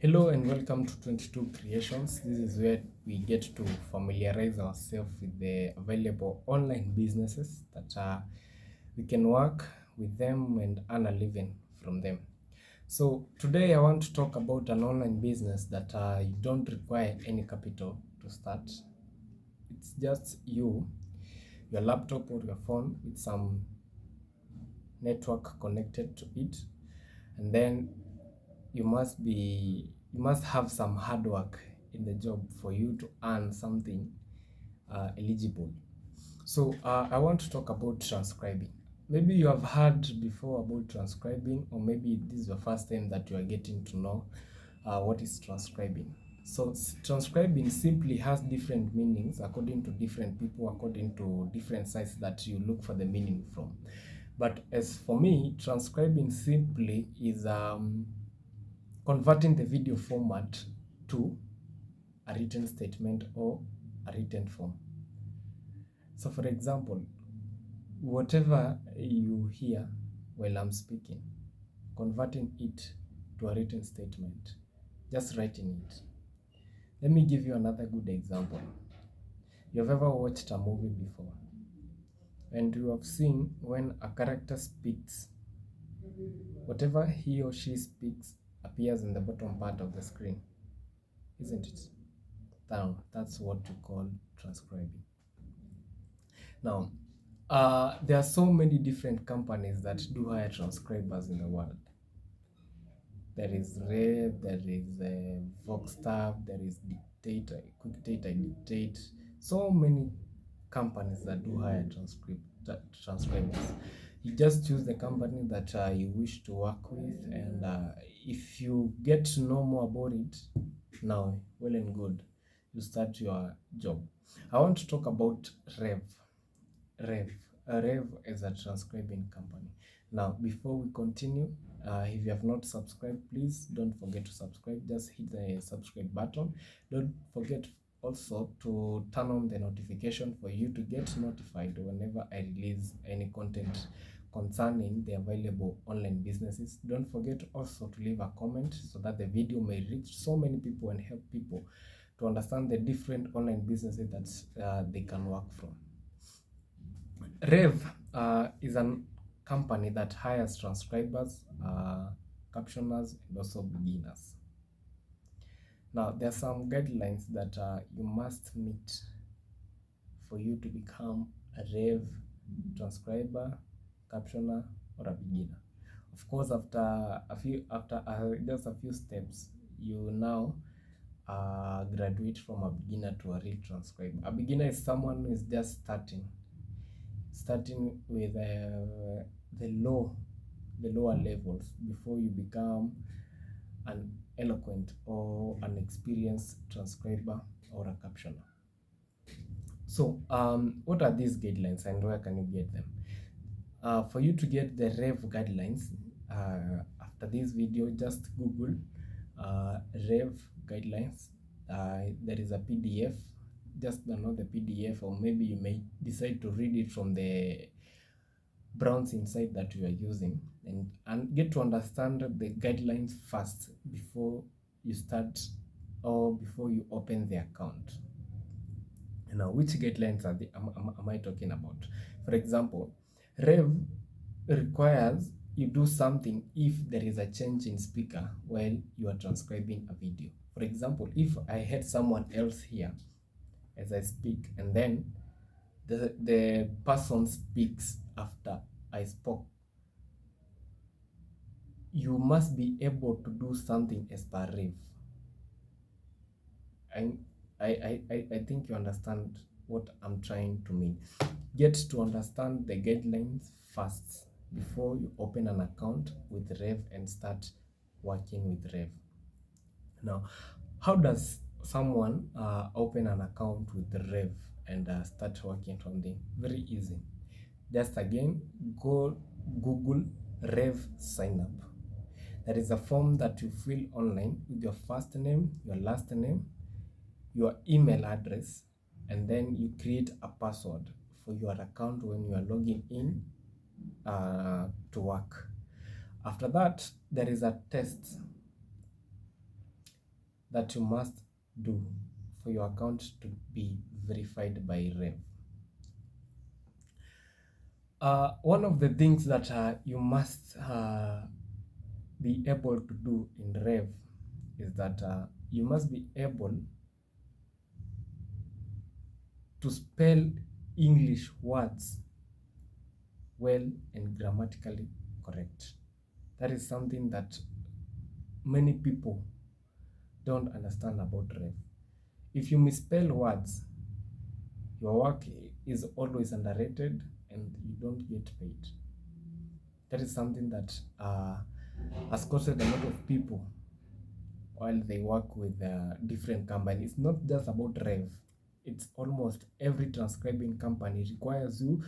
Hello and welcome to 22 Creations. This is where we get to familiarize ourselves with the available online businesses that we can work with them and earn a living from them. So today I want to talk about an online business that you don't require any capital to start. It's just you, your laptop or your phone with some network connected to it, and then you must have some hard work in the job for you to earn something eligible. So I want to talk about transcribing. Maybe you have heard before about transcribing, or maybe this is the first time that you are getting to know what is transcribing. So transcribing simply has different meanings according to different people, according to different sites that you look for the meaning from. But as for me, transcribing simply is converting the video format to a written statement or a written form. So for example, whatever you hear while I'm speaking, converting it to a written statement, just writing it. Let me give you another good example. You've ever watched a movie before, and you have seen when a character speaks, whatever he or she speaks appears in the bottom part of the screen, isn't it? Now, that's what you call transcribing. Now, there are so many different companies that do hire transcribers in the world. There is Rev, there is Voxtab, there is Dictator, Quick Data, Dictate. So many companies that do hire transcribers. You just choose the company that you wish to work with, and if you get to know more about it, now, well and good, you start your job. I want to talk about Rev. Rev. Rev is a transcribing company. Now, before we continue, if you have not subscribed, please don't forget to subscribe. Just hit the subscribe button. Don't forget also to turn on the notification for you to get notified whenever I release any content concerning the available online businesses. Don't forget also to leave a comment so that the video may reach so many people and help people to understand the different online businesses that they can work from. Rev is a company that hires transcribers, captioners, and also beginners. Now, there are some guidelines that you must meet for you to become a Rev transcriber, captioner, or a beginner. Of course, after just a few steps, you now graduate from a beginner to a real transcriber. A beginner is someone who is just starting with the lower levels before you become an eloquent or an experienced transcriber or a captioner. So what are these guidelines and where can you get them? For you to get the Rev guidelines, after this video, just Google Rev guidelines. There is a PDF. Just download the PDF, or maybe you may decide to read it from the browsing site that you are using, and get to understand the guidelines first before you start or before you open the account. Now, which guidelines am I talking about? For example, Rev requires you do something if there is a change in speaker while you are transcribing a video. For example, if I had someone else here as I speak, and then the person speaks after I spoke, you must be able to do something as per Rev. I think you understand what I'm trying to mean. Get to understand the guidelines first before you open an account with Rev and start working with Rev. Now, how does someone open an account with Rev and start working from them? Very easy. Just again, go Google Rev sign up. There is a form that you fill online with your first name, your last name, your email address, and then you create a password for your account when you are logging in to work. After that, there is a test. that you must do for your account to be verified by Rev. One of the things that you must be able to do in Rev is that you must be able to spell English words well and grammatically correct. That is something that many people don't understand about Rev. If you misspell words, your work is always underrated and you don't get paid. That is something that has caused a lot of people while they work with different companies. It's not just about Rev. It's almost every transcribing company requires you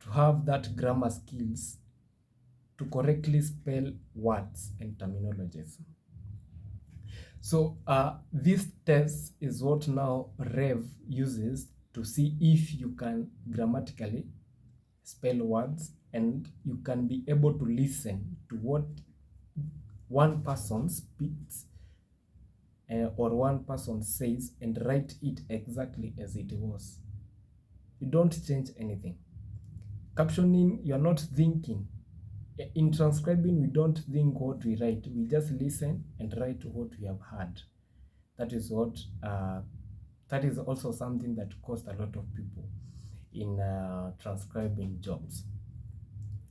to have that grammar skills to correctly spell words and terminologies. So this test is what now Rev uses to see if you can grammatically spell words and you can be able to listen to what one person speaks or one person says and write it exactly as it was. You don't change anything. Captioning, you're not thinking. In transcribing, we don't think what we write. We just listen and write what we have heard. That is what. That is also something that costs a lot of people in transcribing jobs.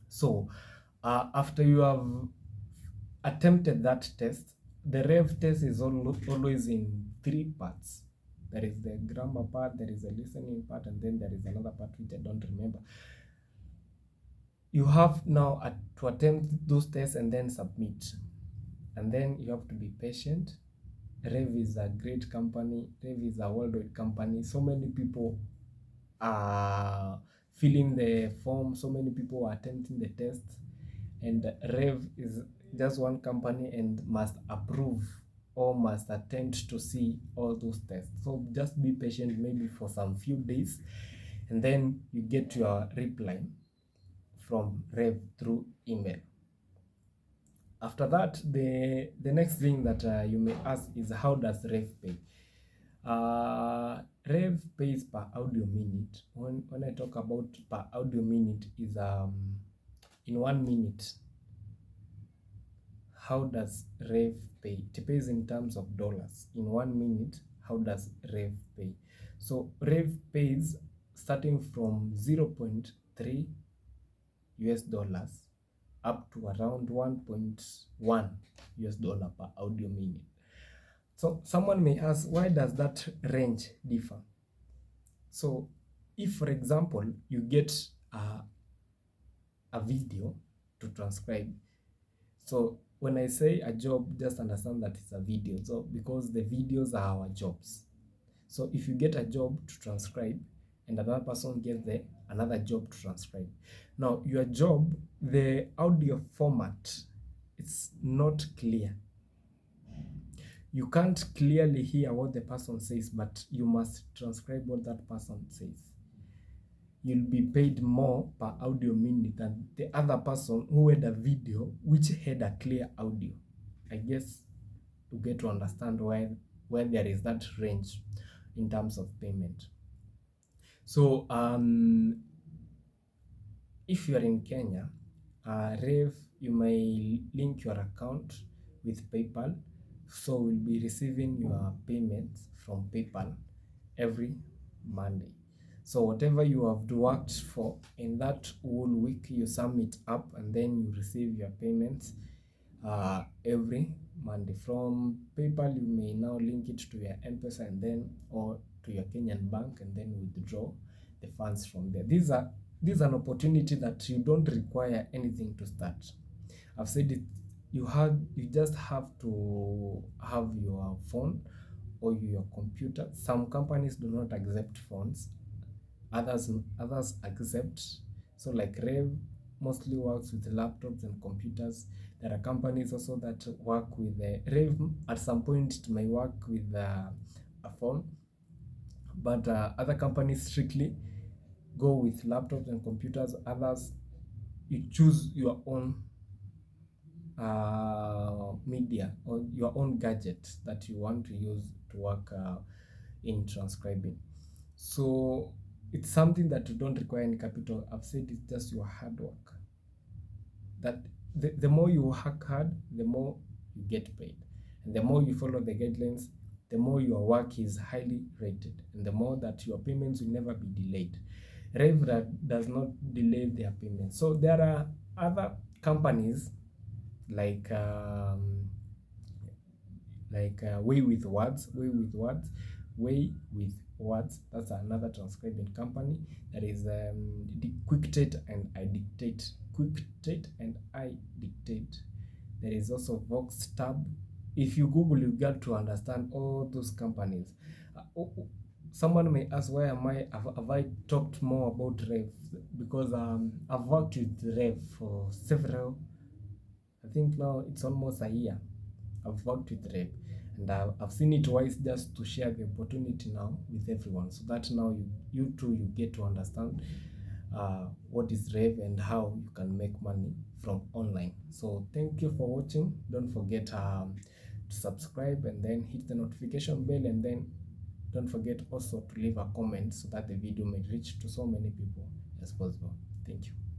So, after you have attempted that test, the Rev test is always in 3 parts. There is the grammar part, there is a listening part, and then there is another part which I don't remember. You have now to attempt those tests and then submit. And then you have to be patient. Rev is a great company. Rev is a worldwide company. So many people are filling the form. So many people are attempting the test. And Rev is just one company and must approve or must attempt to see all those tests. So just be patient maybe for some few days and then you get your reply from Rev through email. After that, the next thing that you may ask is how does Rev pay? Rev pays per audio minute. When I talk about per audio minute is in 1 minute. How does Rev pay? It pays in terms of dollars. In 1 minute, how does Rev pay? So Rev pays starting from 0.3 US dollars up to around 1.1 US dollar per audio minute. So someone may ask, why does that range differ? So if, for example, you get a video to transcribe, so when I say a job, just understand that it's a video. So because the videos are our jobs. So if you get a job to transcribe and another person gets another job to transcribe. Now your job, the audio format, it's not clear. You can't clearly hear what the person says, but you must transcribe what that person says. You'll be paid more per audio minute than the other person who had a video which had a clear audio. I guess you get to understand why there is that range in terms of payment. So if you are in Kenya, Rev, you may link your account with PayPal, so we'll be receiving your payments from PayPal every Monday. So whatever you have worked for in that whole week, you sum it up and then you receive your payments every Monday. From PayPal, you may now link it to your M-Pesa and then or to your Kenyan bank and then withdraw the funds from there. This is an opportunity that you don't require anything to start. I've said it. You just have to have your phone or your computer. Some companies do not accept phones. Others accept. So like Rev mostly works with laptops and computers. There are companies also that work with Rev. At some point it may work with a phone, but other companies strictly go with laptops and computers. Others, you choose your own media or your own gadget that you want to use to work in transcribing. So it's something that you don't require any capital. I've said it's just your hard work. That the more you work hard, the more you get paid. And the more you follow the guidelines, the more your work is highly rated, and the more that your payments will never be delayed. Rev does not delay their payments. So there are other companies like Way with Words, Way with Words. That's another transcribing company. That is Quictate and I Dictate. Quictate and I Dictate. There is also VoxTab. If you Google, you get to understand all those companies. Someone may ask, why am I have I talked more about Rev? Because I've worked with Rev for several, I think now it's almost a year. I've worked with Rev, and I've seen it wise just to share the opportunity now with everyone, so that now you too you get to understand what is Rev and how you can make money from online. So thank you for watching. Don't forget to subscribe and then hit the notification bell, and then don't forget also to leave a comment so that the video may reach to so many people as possible. Thank you.